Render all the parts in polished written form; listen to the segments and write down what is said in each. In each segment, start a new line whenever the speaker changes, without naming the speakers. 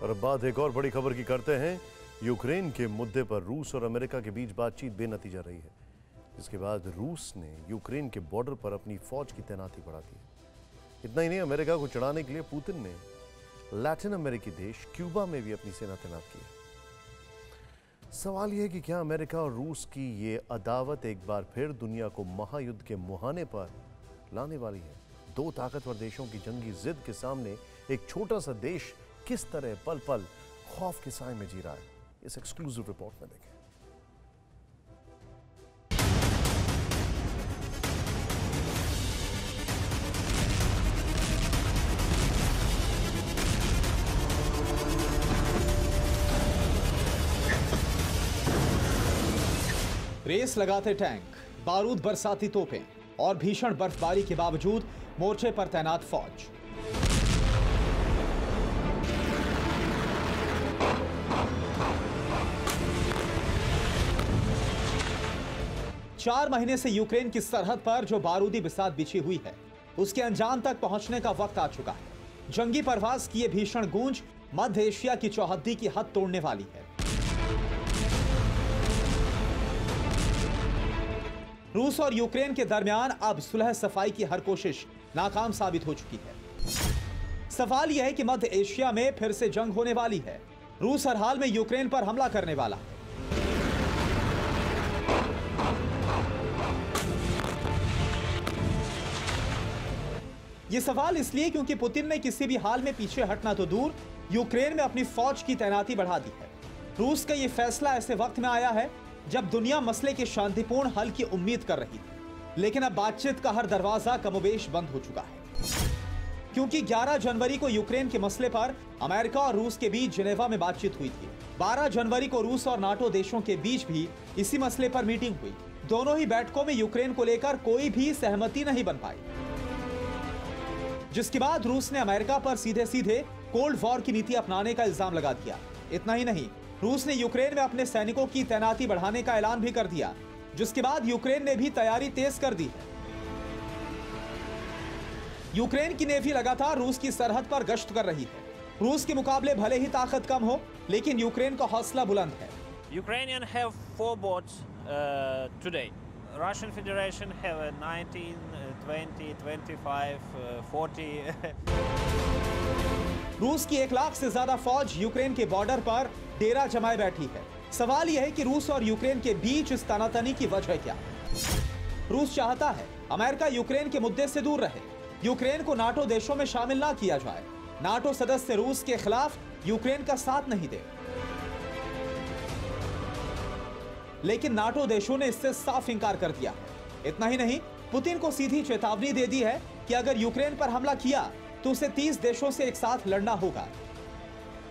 और अब बात एक और बड़ी खबर की करते हैं। यूक्रेन के मुद्दे पर रूस और अमेरिका के बीच बातचीत बेनतीजा रही है, जिसके बाद रूस ने यूक्रेन के बॉर्डर पर अपनी फौज की तैनाती बढ़ा दी है। इतना ही नहीं, अमेरिका को चिढ़ाने के लिए पुतिन ने लैटिन अमेरिकी देश क्यूबा में भी अपनी सेना तैनात की है। सवाल यह है कि क्या अमेरिका और रूस की ये अदावत एक बार फिर दुनिया को महायुद्ध के मुहाने पर लाने वाली है? दो ताकतवर देशों की जंगी जिद के सामने एक छोटा सा देश किस तरह पल पल खौफ के साए में जी रहा है, इस एक्सक्लूसिव रिपोर्ट में देखें।
रेस लगाते टैंक, बारूद बरसाती तोपें और भीषण बर्फबारी के बावजूद मोर्चे पर तैनात फौज। चार महीने से यूक्रेन की सरहद पर जो बारूदी बिसात बिछी हुई है, उसके अंजाम तक पहुंचने का वक्त आ चुका है। जंगी परवाज की ये भीषण गूंज मध्य एशिया की चौहद्दी की हद तोड़ने वाली है। रूस और यूक्रेन के दरमियान अब सुलह सफाई की हर कोशिश नाकाम साबित हो चुकी है। सवाल यह है कि मध्य एशिया में फिर से जंग होने वाली है। रूस हर हाल में यूक्रेन पर हमला करने वाला है। यह सवाल इसलिए क्योंकि पुतिन ने किसी भी हाल में पीछे हटना तो दूर, यूक्रेन में अपनी फौज की तैनाती बढ़ा दी है। रूस का यह फैसला ऐसे वक्त में आया है जब दुनिया मसले के शांतिपूर्ण हल की उम्मीद कर रही थी, लेकिन अब बातचीत का हर दरवाजा कमोबेश बंद हो चुका है, क्योंकि 11 जनवरी को यूक्रेन के मसले पर अमेरिका और रूस के बीच जिनेवा में बातचीत हुई थी। 12 जनवरी को रूस और नाटो देशों के बीच भी इसी मसले पर मीटिंग हुई। दोनों ही बैठकों में यूक्रेन को लेकर कोई भी सहमति नहीं बन पाई, जिसके बाद रूस ने अमेरिका पर सीधे सीधे कोल्ड वॉर की नीति अपनाने का इल्जाम लगा दिया। इतना ही नहीं, रूस ने यूक्रेन में अपने सैनिकों की तैनाती बढ़ाने का ऐलान भी कर दिया, जिसके बाद यूक्रेन ने भी तैयारी तेज कर दी है। यूक्रेन की नेवी लगातार रूस की सरहद पर गश्त कर रही है। रूस के मुकाबले भले ही ताकत कम हो, लेकिन यूक्रेन का हौसला बुलंद है।
Ukrainian have 4 boats today. Russian Federation have 19, 20, 25, 40.
रूस की 1 लाख से ज्यादा फौज यूक्रेन के बॉर्डर पर डेरा जमाए बैठी है। सवाल यह है कि रूस और यूक्रेन के बीच इस तनातनी की वजह क्या है? रूस चाहता है अमेरिका यूक्रेन के मुद्दे से दूर रहे, यूक्रेन को नाटो देशों में शामिल ना किया जाए। नाटो सदस्य रूस के खिलाफ यूक्रेन का साथ नहीं दे, लेकिन नाटो देशों ने इससे साफ इंकार कर दिया है। इतना ही नहीं, पुतिन को सीधी चेतावनी दे दी है कि अगर यूक्रेन पर हमला किया तो उसे 30 देशों से एक साथ लड़ना होगा।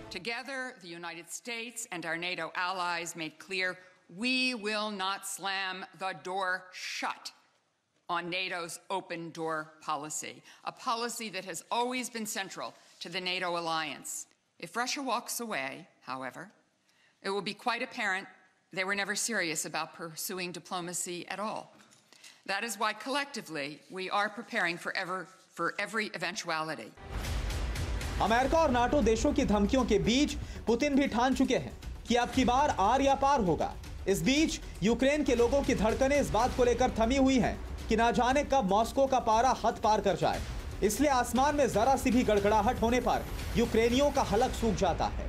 Together, the United States and our NATO allies made clear we will not slam the door shut on NATO's open door policy, a policy that has always been central to the NATO alliance. If Russia walks away, however, it will be quite apparent they were never serious about pursuing diplomacy at all. That is why collectively we are preparing for every eventuality.
America और NATO देशों की धमकियों के बीच Putin भी ठान चुके हैं कि अब की बार आर या पार होगा। इस बीच यूक्रेन के लोगों की धड़कनें इस बात को लेकर थमी हुई हैं कि ना जाने कब मॉस्को का पारा हद पार कर जाए। इसलिए आसमान में जरा सी भी गड़गड़ाहट होने पर यूक्रेनियों का हलक सूख जाता है।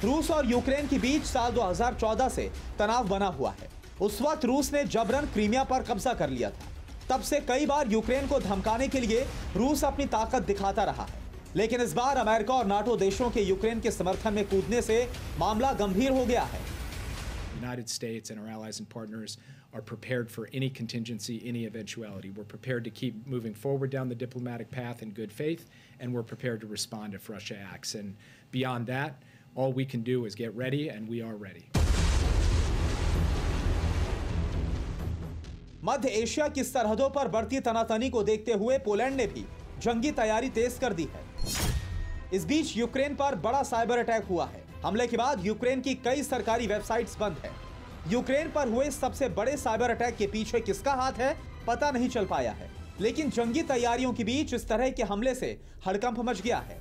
रूस और यूक्रेन के बीच साल 2014 से तनाव बना हुआ है। उस वक्त रूस ने जबरन क्रीमिया पर कब्जा कर लिया था। तब से कई बार यूक्रेन को धमकाने के लिए रूस अपनी ताकत दिखाता रहा है, लेकिन इस बार अमेरिका और नाटो देशों के यूक्रेन के समर्थन में कूदने से मामला गंभीर हो गया है।
United States and our allies and partners are prepared for any contingency, any eventuality. We're prepared to keep moving forward down the diplomatic path in good faith, and we're prepared to respond if Russia acts. And beyond that, all we can do is get ready, and we are ready.
Madhya Asia की सरहदों पर बढ़ती तनातनी को देखते हुए Poland ने भी जंगी तैयारी तेज कर दी है। इस बीच यूक्रेन पर बड़ा साइबर अटैक हुआ है। हमले के बाद यूक्रेन की कई सरकारी वेबसाइट्स बंद है। यूक्रेन पर हुए सबसे बड़े साइबर अटैक के पीछे किसका हाथ है, पता नहीं चल पाया है, लेकिन जंगी तैयारियों के बीच इस तरह के हमले से हड़कंप मच गया है।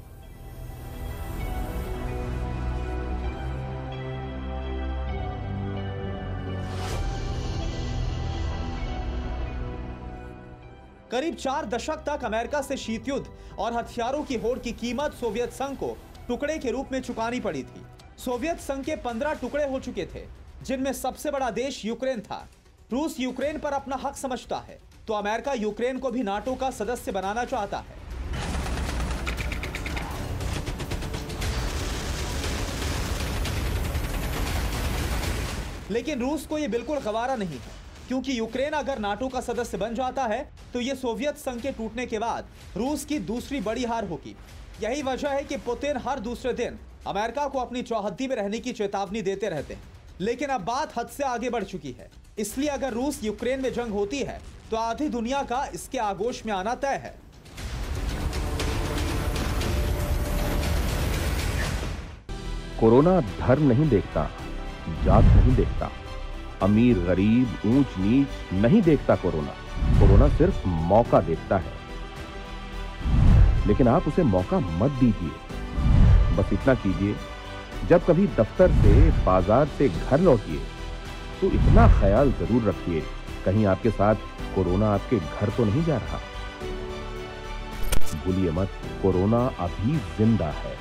करीब 4 दशक तक अमेरिका से शीत युद्ध और हथियारों की होड़ की कीमत सोवियत संघ को टुकड़े के रूप में चुकानी पड़ी थी। सोवियत संघ के 15 टुकड़े हो चुके थे, जिनमें सबसे बड़ा देश यूक्रेन था। रूस यूक्रेन पर अपना हक समझता है, तो अमेरिका यूक्रेन को भी नाटो का सदस्य बनाना चाहता है। लेकिन रूस को यह बिल्कुल गवारा नहीं है, क्योंकि यूक्रेन अगर नाटो का सदस्य बन जाता है तो यह सोवियत संघ के टूटने के बाद रूस की दूसरी बड़ी हार होगी। यही वजह है कि पुतिन हर दूसरे दिन अमेरिका को अपनी चौहद्दी में रहने की चेतावनी देते रहते हैं। लेकिन अब बात हद से आगे बढ़ चुकी है, इसलिए अगर रूस यूक्रेन में जंग होती है तो आधी दुनिया का इसके आगोश में आना तय है।
कोरोना धर्म नहीं देखता, जात नहीं देखता, अमीर गरीब ऊंच नीच नहीं देखता। कोरोना सिर्फ मौका देखता है, लेकिन आप उसे मौका मत दीजिए। बस इतना कीजिए, जब कभी दफ्तर से बाजार से घर लौटिए तो इतना ख्याल जरूर रखिए कहीं आपके साथ कोरोना आपके घर तो नहीं जा रहा। भूलिए मत, कोरोना अभी जिंदा है।